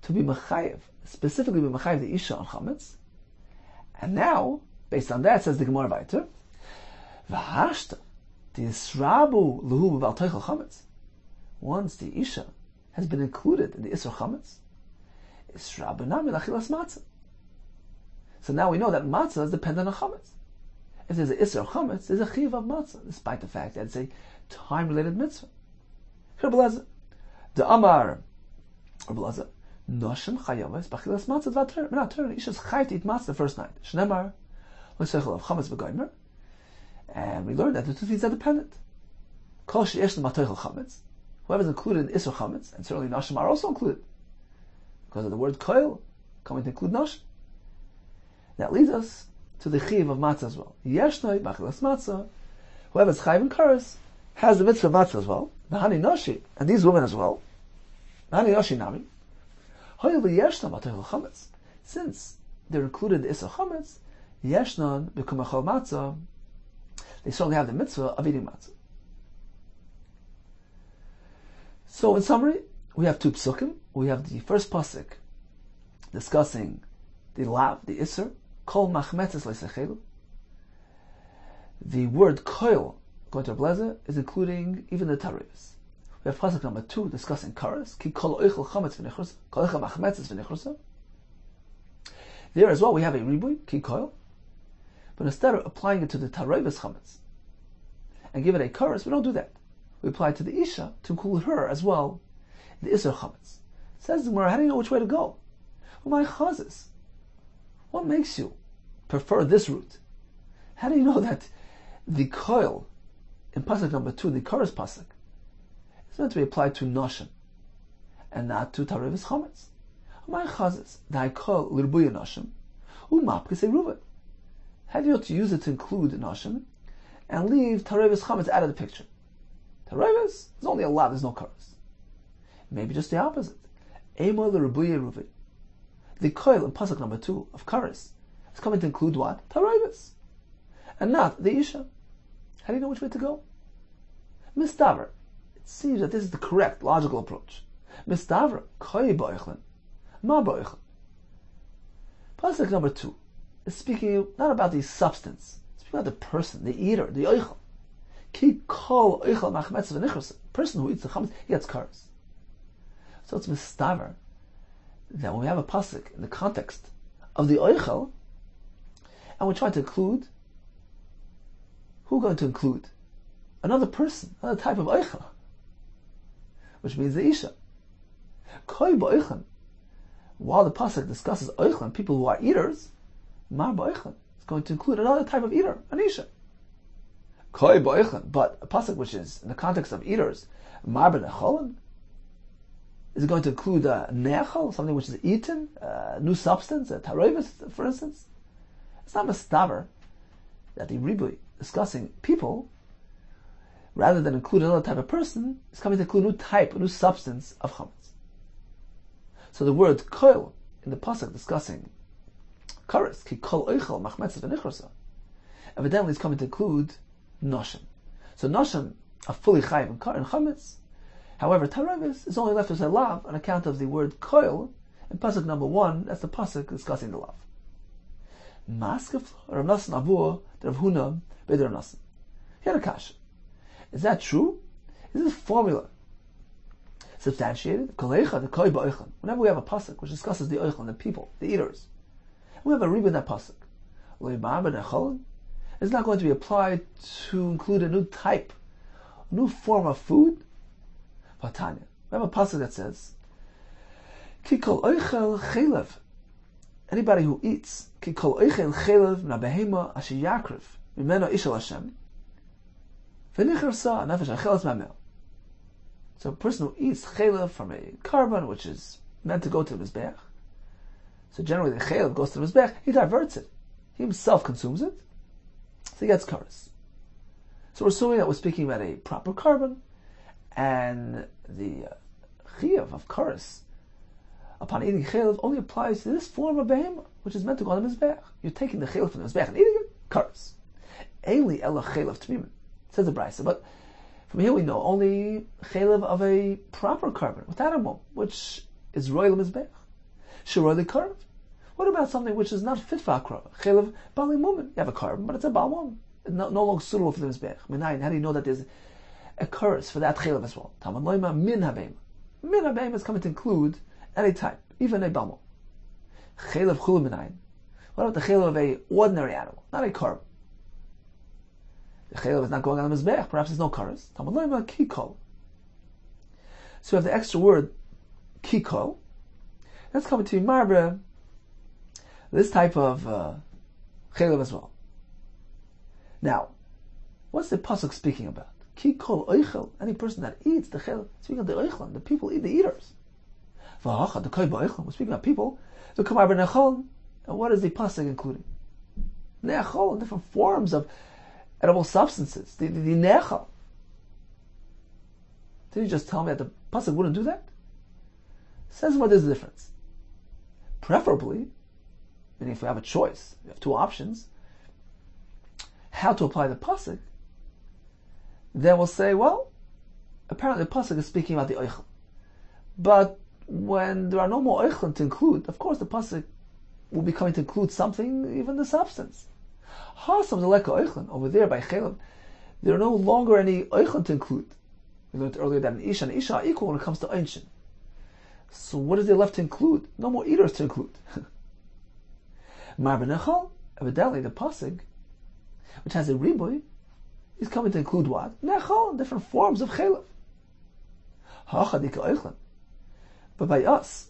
to be mechayev, specifically be mechayev the Isha on chametz. And now, based on that, says the Gemara weiter, v'hashta tisrabu lehu b'val teichel chametz. Once the Isha has been included in the Isra chametz, israbu nami lachilas matzah. So now we know that matzah is dependent on chametz. If there's an Isra chametz, there's a chiv of matzah, despite the fact that it's a time-related mitzvah. Rabbi Yehuda, the Amar, Rabbi Yehuda, Noshim chayavas b'chilas matzah dvater. We're not turning. Isha's chayv to eat matzah the first night. Shnemar l'seichel of chametz v'goymer, and we learned that the two things are dependent. Kol sheyesh l'mateichel chametz. Whoever's included in Isra chametz, and certainly Noshim are also included because of the word koil coming to include Noshim. That leads us to the chiv of matzah as well. Yeshnoi b'chilas matzah. Whoever's chayv in kares has the mitzvah of matzah as well. Bahani noshi, and these women as well. Bahani noshi nami. Since they're included in the Isra chametz, yeshnan become a chol matzah, they certainly have the mitzvah of eating matzah. So in summary, we have two psukim. We have the first pasuk discussing the lav, the Isser, kol machmetzes leisechelu. The word koil, going to Blazer, is including even the tarivs. We have pasuk number 2 discussing karas. Ki kol oichel chametz v'nechrusa, kol oichel machmetzes v'nechrusa. There as well we have a ribui, ki koil. But instead of applying it to the tarivs chametz and give it a karas, we don't do that. We apply it to the isha to include her as well, the isser chametz. Says the Gemara, how do you know which way to go? Well, my chazis. What makes you prefer this route? How do you know that the koil in pasuk number 2, the karas pasuk, is meant to be applied to noshim and not to tarivus chametz? My chazis, the koil lirbuya noshim, umapkis eruvet. How do you know to use it to include noshim and leave tarivus chametz out of the picture? Tarivus is only a lot, there's no karas. Maybe just the opposite. Ema lirbuya eruvet. The koil in pasuk number 2 of karas is coming to include what? Tarivus, and not the isha. How do you know which way to go? Mistaver. It seems that this is the correct, logical approach. Mistaver. Koi ba'ichlin. Ma ba'ichlin. Pasuk number 2 is speaking not about the substance. It's speaking about the person, the eater, the oichel. Ki kol oichel machmetz v'nichros. The person who eats the chametz, he gets karas. So it's mistaver that when we have a pasuk in the context of the oichel, and we're trying to include, who are we going to include? Another person, another type of oichel, which means the isha. Koi ba'oichlin. While the pasuk discusses oichlan, people who are eaters, mar ba'oichlin is going to include another type of eater, an isha. Koi ba'oichlin, but a pasuk which is in the context of eaters, mar b'necholin, is it going to include a nechol, something which is eaten, a new substance, a tarovis, for instance? It's not mistaver that the ribui discussing people, rather than include another type of person, is coming to include a new type, a new substance of chametz. So the word koil in the pasuk discussing kares, ki kol oichel machmetzes v'nichrosa, evidently is coming to include noshim. So noshim are fully chayiv in chametz. However, taravis is only left as a lav on account of the word koil in pasuk number 1. That's the pasuk discussing the lav. Maskef Rav Nasan Avur the Rav Huna Beit Rav Nasan. He had a kasha. Is that true? Is this formula substantiated? Kolecha the koi ba'oichlin. Whenever we have a pasuk which discusses the oichlin, the people, the eaters, and we have a rib in that pasuk, it's not going to be applied to include a new type, a new form of food. Vatanya. We have a pasuk that says, Ki kol oichel chelev. Anybody who eats, Ki kol oichel chelev na behema asher yakriv mimeno ishal Hashem v'nicharsa nefesh achelas mamel. So a person who eats chelev from a carbon which is meant to go to the mizbeach. So generally the chelev goes to the mizbeach, he diverts it. He himself consumes it, so he gets karas. So we're assuming that we're speaking about a proper carbon, and the chiyuv of karas upon eating chelev only applies to this form of behema, which is meant to go on the mizbeach. You're taking the chelev from the mizbeach and eating it. kares. Eili ela chaylev tmimin, says the Brisa. But from here we know only chaylev of a proper carbon, without a mum, which is royal mizbech. Shiroi karv. What about something which is not fit for akrava? Chaylev bali mumin. You have a carbon, but it's a bal mum. It's no longer suitable for the mizbech. Minayin, how do you know that there's a kares for that chaylev as well? Tamad loima min habeim. Min habeim is coming to include any type, even a bal mum. Chaylev chulu minayin. What about the chaylev of a ordinary animal, not a carbon? The chaylev is not going on the mizbech. Perhaps there's no kares. Tamad loima kikol. So we have the extra word kikol. That's coming to marbre this type of chaylev as well. Now, what's the pasuk speaking about? Ki kol oichel, any person that eats the chaylev. Speaking of the oichel, the people eat, the eaters. V'hacha the koi ba'oichel. We're speaking about people. The kamar b'nechol. And what is the pasuk including? Nechol, different forms of edible substances. The nechol. Did you just tell me that the pasuk wouldn't do that? Says what is the difference. Preferably, meaning if we have a choice, we have two options, how to apply the pasuk, then we'll say, well, apparently the pasuk is speaking about the oichel. But when there are no more oichel to include, of course the pasuk will be coming to include something, even the substance. Hasam zeleka oichel, over there by chaylev, there are no longer any oichel to include. We learned earlier that an isha and isha are equal when it comes to einshin. So what is there left to include? No more eaters to include. Mar b'nechol, evidently the pasuk, which has a riboy, is coming to include what? Nechol, different forms of chaylev. Ha'chadika oichlen. But by us,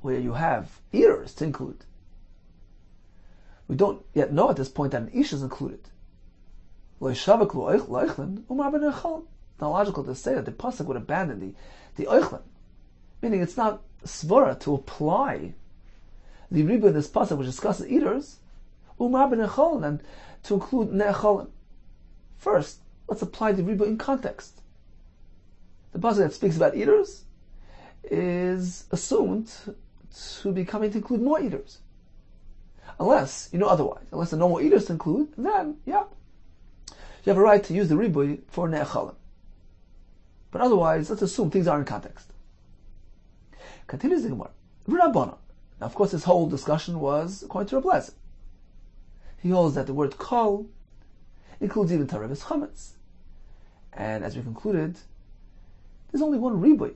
where you have eaters to include, we don't yet know at this point that an isha is included. Lo yishavak lo oichlen, umar b'nechol. It's not logical to say that the pasuk would abandon the oichlen. Meaning it's not svara to apply the riba in this pasuk which discusses eaters, umar b'nechol, and to include ne'echolim. First, let's apply the riba in context. The pasuk that speaks about eaters is assumed to be coming to include more eaters. Unless you know otherwise, unless there are no more eaters to include, then yeah, you have a right to use the riba for ne'echolim. But otherwise, let's assume things are in context. Continues the Gemara. Rabbanan. Now, of course, this whole discussion was according to Rabbi Yehuda. He holds that the word kol includes even tarevis chametz. And as we concluded, there's only one riboy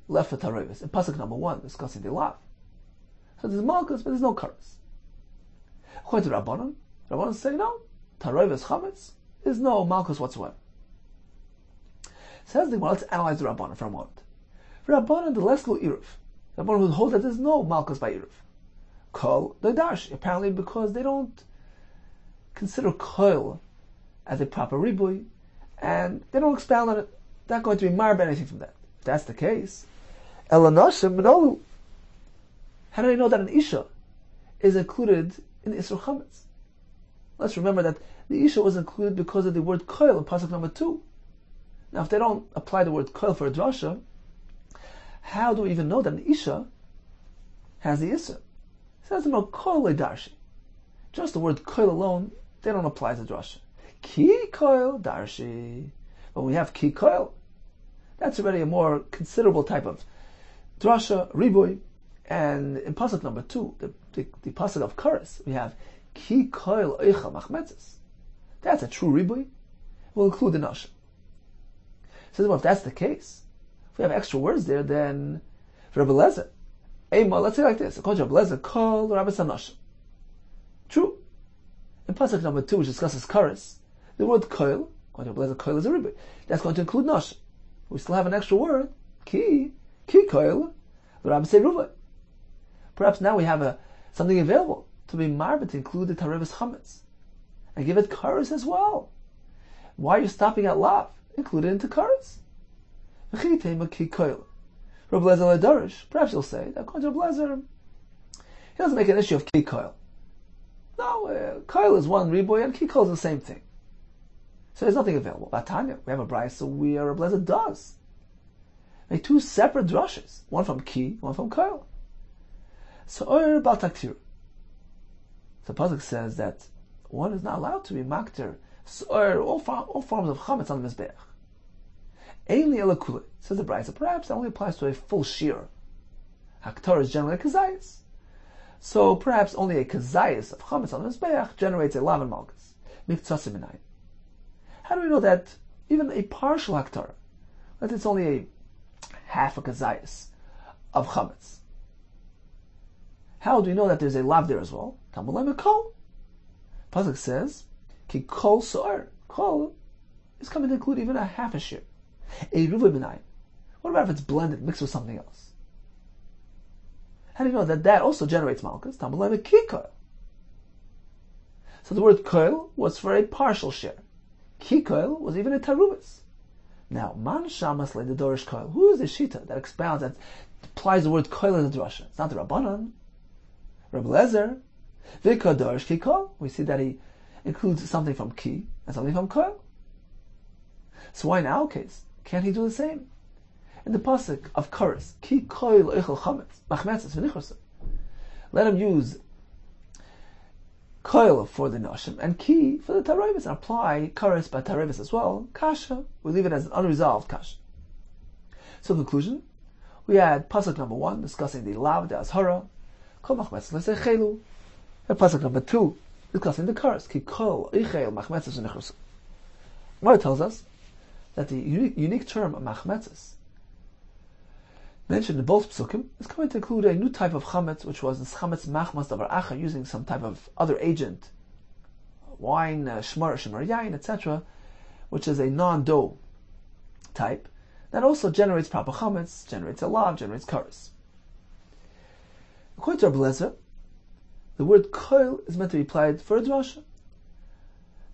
left for tarevis in pasuk number 1, discussing the lav. So there's malchus, but there's no kares. According to Rabbanan say no, tarevis chametz is no malchus whatsoever. Says the Gemara, let's analyze the Rabbanan for a moment. Rabbanan, the less lo iruf. Rabbanan who holds that there's no malchus by iruf. Kol the darsh, apparently because they don't consider kol as a proper riboy, and they don't expound on it. They're not going to be marred by anything from that. If that's the case, elanashim menolu. How do they know that an isha is included in the Isra Chametz? Let's remember that the isha was included because of the word kol in pasuk number 2. Now, if they don't apply the word kol for a drasha, how do we even know that an isha has the isra? It says no kol darshi. Just the word kol alone, they don't apply to drasha. Ki kol darshi. When we have ki kol, that's already a more considerable type of drasha, riboy. And in pasuk number 2, the pasuk of kares, we have ki kol oicha machmetzes. That's a true riboy. We'll include the nasha. So if that's the case, if we have extra words there, then for Rabbi Yehuda, let's say like this: according to Rabbi Yehuda, kol Rabbi Sanashim. True. In pasuk number 2, which discusses kares, the word kol, according to Rabbi Yehuda, kol is a riboy. That's going to include nashim. We still have an extra word, ki kol, Rabbi say ruva. Perhaps now we have something available to be marved to include the tarevis chametz and give it kares as well. Why are you stopping at lav? Include it into kares. Rabbi Yehuda Ledarish. Perhaps you'll say that according to Rabbi Yehuda, he doesn't make an issue of ki koil. No, koil is one riboy and ki koil is the same thing. So there's nothing available. Batanya, we have a brayso where Rabbi Yehuda does make two separate drushes, one from ki, one from koil. So or bal taktir. The pasuk says that one is not allowed to be makter or all forms of chametz on the mizbeach. Ainli elakula, says the Brisa, perhaps that only applies to a full shear. Haktar is generally a kazayas. So perhaps only a kazayas of chametz on the mizbeach generates a lav and malchus. Miktsasa minayin. How do we know that even a partial haktar, that it's only a half a kazayas of chametz? How do we know that there's a lav there as well? Tamulay mekol. Pasuk says, ki kol so'er. Kol is coming to include even a half a shear. A ruva b'nayim. What about if it's blended, mixed with something else? How do you know that that also generates malchus? Tamulay mekikoil. So the word koil was for a partial shear. Kikoil was even a taruvas. Now, man shamas le the dorish koil. Who is the shita that expounds, that applies the word koil in the drasha? It's not the Rabbanan. Rabbi Lezer, v'kadorish ki koil. We see that he includes something from ki and something from koil. So why in our case can't he do the same? In the pasuk of Karas, ki koil eichel chametz machmetzes v'nichrosa. Let him use koil for the noshim and ki for the tarevis, and apply kares by tarevis as well. Kasha, we leave it as an unresolved kasha. So conclusion, we had pasuk number 1 discussing the lav, the azhara, kol machmetzes l'sechelu, and pasuk number 2 discussing the kares, ki kol ichel machmetzes v'nichrosa. Gemara tells us that the unique term machmetzes mentioned in both psukim is going to include a new type of chametz, which was this chametz machmas davar acha, using some type of other agent, wine, shmar yain, etc., which is a non-dough type, that also generates proper chametz, generates a lav, generates kares. According to Rabbi Lezer, the word koil is meant to be applied for a drasha.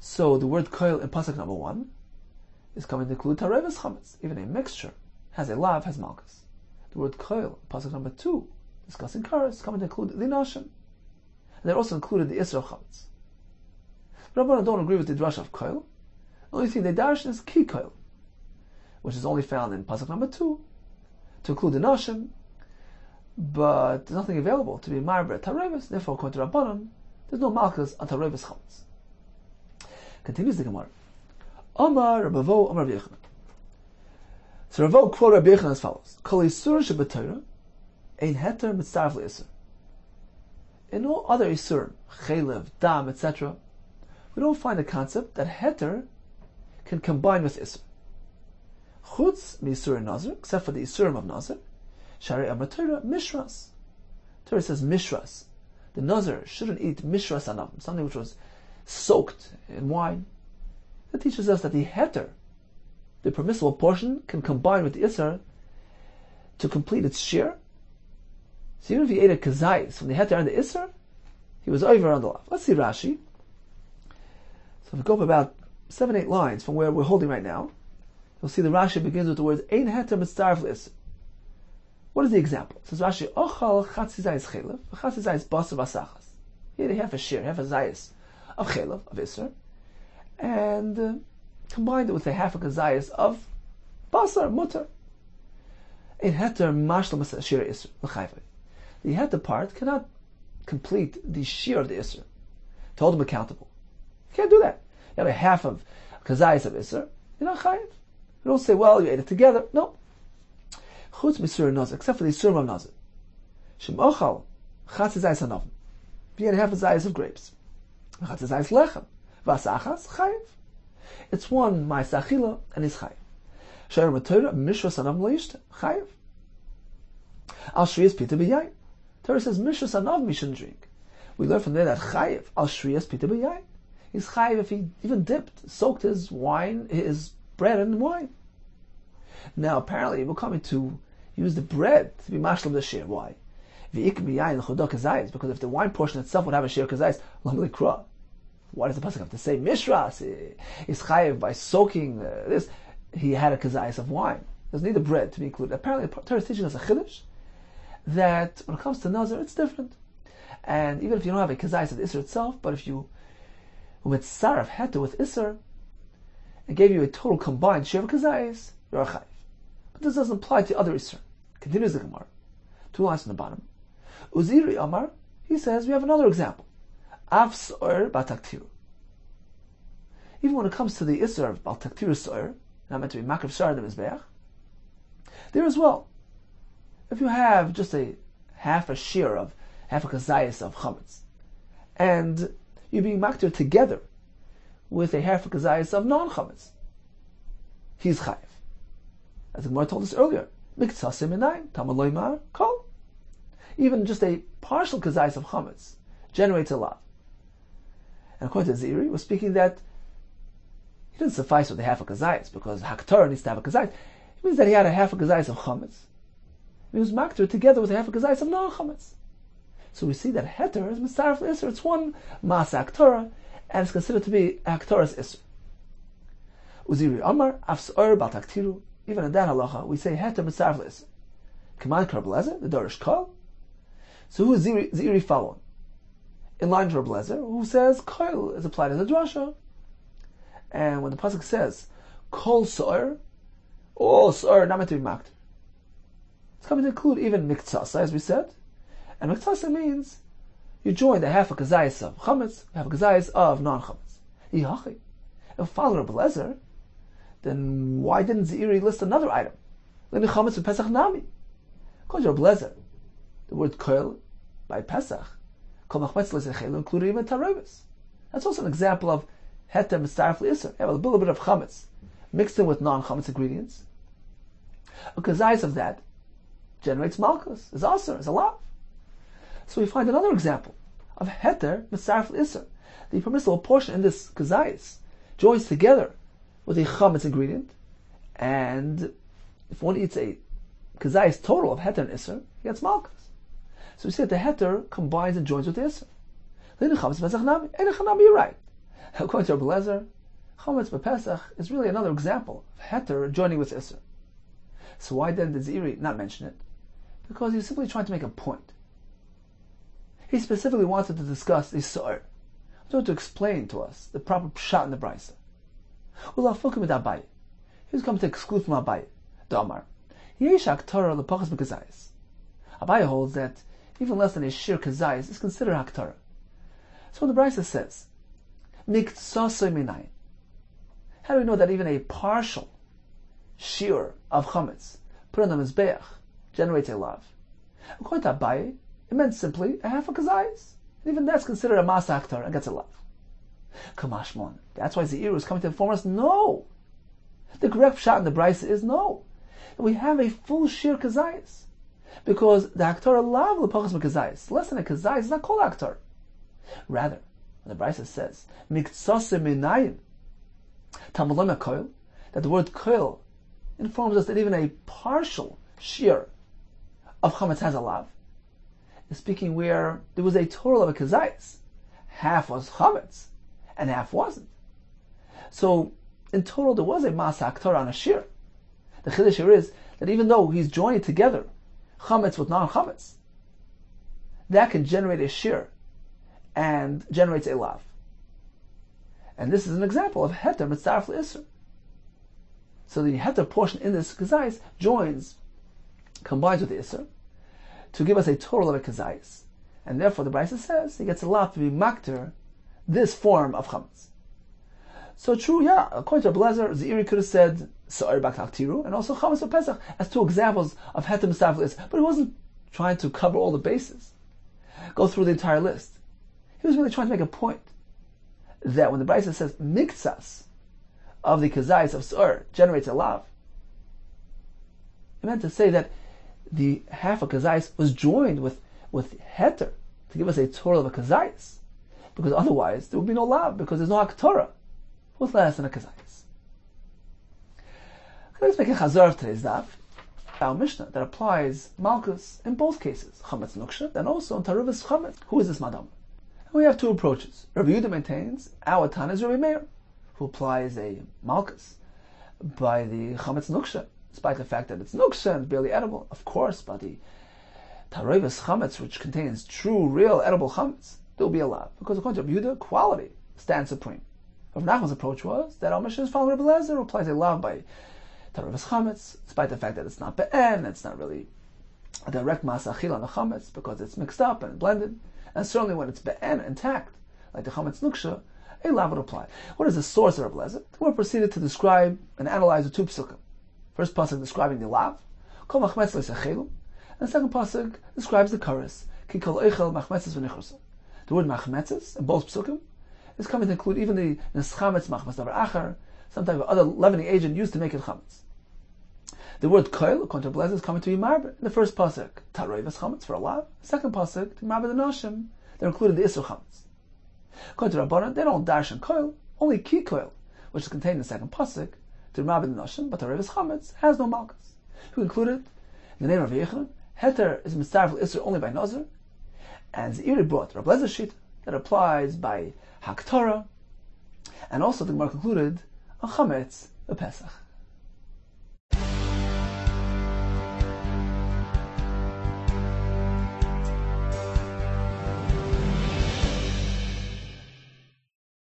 So the word koil in pasuk number 1 is coming to include tarevis chametz. Even a mixture has a lav, has malchus. The word koil, pasuk number 2, discussing kares, coming to include the noshim. And they're also included the isra chametz. Rabbanan don't agree with the drasha of koil. The only thing they darshan is ki koil, which is only found in pasuk number 2, to include the noshim, but there's nothing available to be marber tarevis. Therefore, according to Rabbanan, there's no malchus on tarevis chametz. Continues the Gemara. Omar Rabavo Omar Rabbi Yehuda. So Ravo quote Rabbi Yehuda as follows: Kol isur shebetorah ein heter mitzaref leisur. In all other isur, chelev, dam, etc., we don't find a concept that heter can combine with isur. Chutz misur nazir, except for the isurim of nazir, sharei amar Torah mishras. Torah says mishras. The nazir shouldn't eat mishras anav, something which was soaked in wine. That teaches us that the heter, the permissible portion, can combine with the isser to complete its share. So even if he ate a kazayis from the heter and the isser, he was over on the left. Let's see Rashi. So if we go up about 7-8 lines from where we're holding right now, you'll see the Rashi begins with the words ein heter mitzaref l'isser. What is the example? It says Rashi, ochal chatzi zayis chelev, chatzi zayis basar vasachas. He ate half a share, half a zayis of chelev, of isser, and combined it with a half a kazayas of basar, mutter. Ein heter mashlam shir isser l'chayvei. The heter part cannot complete the shir of the isser to hold him accountable. You can't do that. You have a half of kazayas of isser, you're not chayiv. You don't say, well, you ate it together. No. Chutz misur nazir, except for the isurim of nazir. Shem ochal chatzi zayis hanavim. If you had half a zayis of grapes, chatzi zayis lechem, vasachas chayiv. It's one ma'asachila and is chayiv. Shayr matorah mishras hanav leishta chayiv. Al shriyas pita b'yayin. Torah says mishras hanav we shouldn't drink. We learn from there that chayiv al shriyas pita b'yayin. He's chayiv if he even dipped, soaked his wine, his bread in wine. Now apparently we're coming to use the bread to be mashlam the shir. Why? Because if the wine portion itself would have a shir kazayis, why does the pasuk have to say mishras? Is chayiv by soaking this? He had a kazayis of wine. Doesn't need the bread to be included. Apparently, the Torah is teaching us a chiddush that when it comes to nazar, it's different. And even if you don't have a kazayis of the isser itself, but if you with saraf had to with isser and gave you a total combined shir of kazayis, you're a chayiv. But this doesn't apply to other isser. Continues the Gemara. 2 lines from the bottom. Uziri Amar, he says, we have another example. Av so'er bataktiru. even when it comes to the Isser of Bal Taktir So'er, not meant to be Makriv Sar the Mizbeach, there as well, if you have just half a kazayas of chametz, and you're being maktir together with a half a kazayas of non-chametz, he's chayiv. As the Gemara told us earlier, miktsasem inayim tamad lo yimar kol. Even just a partial kazayas of chametz generates a lav. And according to Ziri, we're speaking that he didn't suffice with the half a kazayas, because haktar needs to have a kazayas. It means that he had a half a kazayas of chametz. He was maktir together with a half a kazayas of non-chametz. So we see that heter is mitzaref l'isser. It's one masa aktora, and it's considered to be aktora's isser. Uziri Amar afsor bal taktiru. Even in that halacha, we say heter mitzaref l'isser. Command Rabbi the Dorish Kol. So who is Ziri following? In line to Rabbi Lezer, who says Kol is applied as a drasha. And when the pasuk says Kol so'er, all so'er not meant to be maktir, it's coming to include even miktsasa, as we said. And miktsasa means you join the half a kazayas of chametz, half a kazayas of non-chametz. Yihachi. If follow Rabbi Lezer, then why didn't Ziri list another item? Leni chametz with Pesach nami. According to Rabbi Lezer, the word koil by Pesach, kol machmetz l'zechel, included even tarevus. That's also an example of heter mitzaref l'isser. You have a little bit of chametz mixed in with non-chametz ingredients. A kazayas of that generates malchus, is aser, is a lav. So we find another example of heter mitzaref l'isser. The permissible portion in this kazayas joins together with a chametz ingredient, and if one eats a kazayas total of heter and isser, he gets malchus. So we see that the heter combines and joins with the isser. You're right. According to Rabbi Lezer, chametz b'Pesach is really another example of heter joining with isser. So why then did Ziri not mention it? Because he's simply trying to make a point. He specifically wanted to discuss the so'er, to explain to us the proper pshat in the brisa. He was coming to exclude from Abaye. Damar. Abaye holds that even less than a shir kazayis is considered haktara. So when the brisa says, how do we know that even a partial shir of chametz put on the mizbeach generates a lav? According to Abaye, it meant simply a half a kazayis. And even that's considered a masa haktara and gets a lav. Kamashmon. That's why Ziri was coming to inform us, no. The correct pshat in the brisa is no. We have a full shir kazayis. Because the haktara lav l'pachas kazayis. Less than a kazayis is not called haktara. Rather, when the brisa says, miktsase minayim, tamalona koil, that the word koil informs us that even a partial shir of chametz has a lav, is speaking where there was a total of a kazayis. Half was chametz, and half wasn't. So, in total, there was a masa haktara on a shir. The chiddush here is that even though he's joining together chametz with non-chametz, that can generate a shir and generates a lav. And this is an example of heter mitzaref l'isser. So the heter portion in this kazayis combines with the isser, to give us a total of a kazayis. And therefore the brisa says he gets a lav to be makter this form of chametz. So true, yeah, according to Rabbi Lezer, Ziri could have said Sa'ir Bak Taktiru and also Chametz Pesach as two examples of heter mitzaref l'isser, but he wasn't trying to cover all the bases, go through the entire list. He was really trying to make a point that when the brisa says miktsas of the kazayis of Sa'ir generates a lav, it meant to say that the half of kazayis was joined with heter to give us a total of a kazayis, because otherwise there would be no lav, because there's no haktorah with less than a kazayis. Let's make a chazar of today's daf, our Mishnah, that applies malchus in both cases, chametz nuksha, and also in taruvas chametz. Who is this madam? And we have two approaches. Rabbi Yehuda maintains our Tana is Rabbi Meir, who applies a malchus by the chametz nuksha, despite the fact that it's nuksha and barely edible, of course, but the taruvas chametz, which contains true, real, edible chametz, there will be a lav, because according to Rabbi Yehuda, quality stands supreme. Rav Nachman's approach was that our Mishnah is following Rabbi Lezer, who applies a lav by taruvas chametz, despite the fact that it's not be'en, it's not really a direct masa achila on the chametz, because it's mixed up and blended, and certainly when it's be'en, intact, like the chametz nuksha, a lav would apply. What is the source of Rabbi Yehuda? We're proceeded to describe and analyze the two psukim. First pasuk describing the lav, kol machmetz le'sechelu, and the second pasuk describes the chorus, ki kol eichel machmetzes v'nichrusa. The word machmetzes in both psukim is coming to include even the neschametz machmetz davar achar, some type of other leavening agent used to make it chametz. The word koil, according to Rabbi Yehuda, is coming to be marber in the first pasuk, taroivas chametz for a lav. Second pasuk, to marber the noshim, they're included in the isur chametz. According to Rabbanan, they don't dash and koil, only ki koil, which is contained in the second pasuk, to marber the noshim, but taroivas chametz has no malchus. Who included in the name of Rabbi Yehuda, heter is mitzaref isur only by nazir, and Ziri brought Rabbi Yehudah's sheet that applies by haktorah, and also the Gemara concluded on chametz a Pesach.